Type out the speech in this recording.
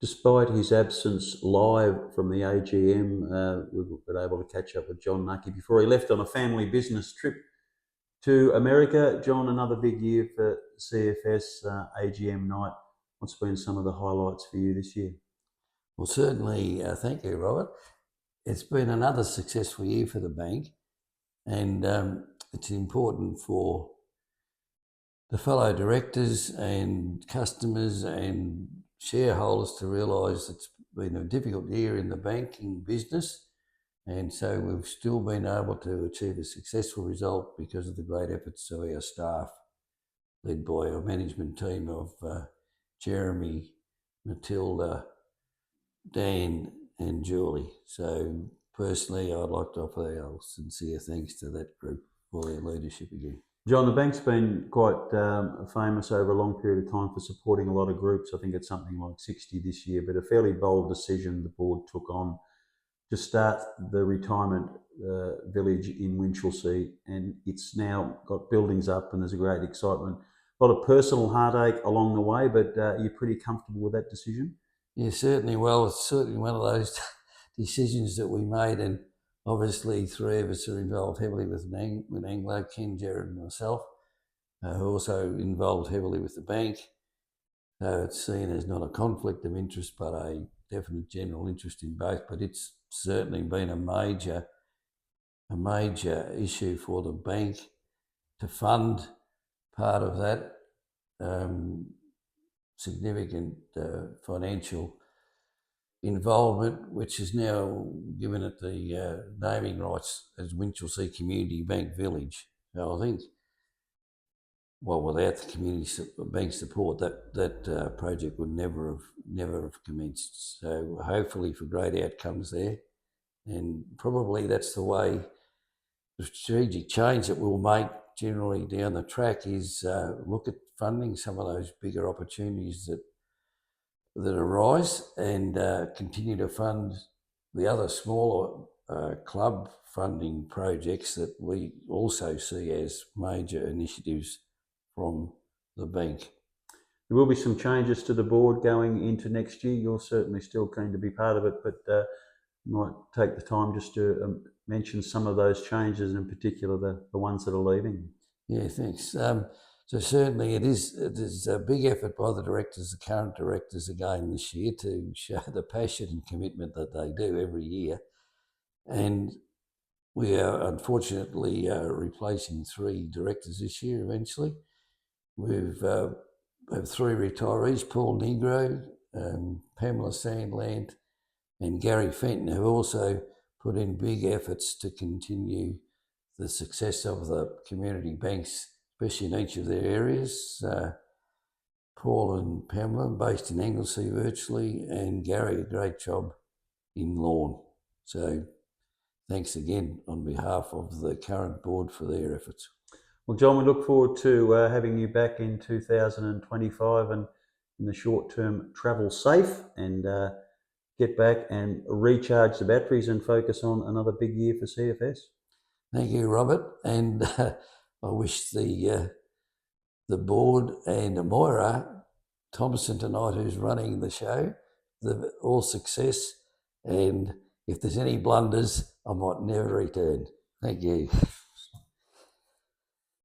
Despite his absence live from the AGM, we were able to catch up with John Knuckey before he left on a family business trip to America. John, another big year for CFS AGM night. What's been some of the highlights for you this year? Well, certainly, thank you, Robert. It's been another successful year for the bank, and it's important for the fellow directors and customers and shareholders to realise it's been a difficult year in the banking business, and so we've still been able to achieve a successful result because of the great efforts of our staff, led by our management team of Jeremy, Matilda, Dan and Julie. So personally, I'd like to offer our sincere thanks to that group for their leadership again. John, the bank's been quite famous over a long period of time for supporting a lot of groups. I think it's something like 60 this year, but a fairly bold decision the board took on to start the retirement village in Winchelsea, and it's now got buildings up and there's a great excitement. A lot of personal heartache along the way, but you're pretty comfortable with that decision? Yeah, certainly. Well, it's certainly one of those decisions that we made, and obviously three of us are involved heavily with Anglo, Ken, Jared and myself, also involved heavily with the bank. So it's seen as not a conflict of interest, but a definite general interest in both. But it's certainly been a major issue for the bank to fund part of that significant financial involvement, which has now given it the naming rights as Winchelsea Community Bank Village. So I think, well, without the community bank support, that project would never have commenced. So hopefully for great outcomes there, and probably that's the way the strategic change that we'll make generally down the track is look at funding some of those bigger opportunities that arise, and continue to fund the other smaller club funding projects that we also see as major initiatives from the bank. There will be some changes to the board going into next year. You're certainly still keen to be part of it, but might take the time just to mention some of those changes, and in particular the ones that are leaving. Yeah, thanks. So certainly it is a big effort by the directors, the current directors again this year, to show the passion and commitment that they do every year. And we are unfortunately replacing 3 directors this year eventually. We've have 3 retirees, Paul Negro, Pamela Sandland and Gary Fenton, who also put in big efforts to continue the success of the community banks, especially in each of their areas. Paul and Pamela, based in Anglesey virtually, and Gary, a great job in Lawn. So thanks again on behalf of the current board for their efforts. Well, John, we look forward to having you back in 2025, and in the short term, travel safe and get back and recharge the batteries and focus on another big year for CFS. Thank you, Robert, and I wish the board and Moira Thompson tonight, who's running the show, all success, and if there's any blunders, I might never return. Thank you.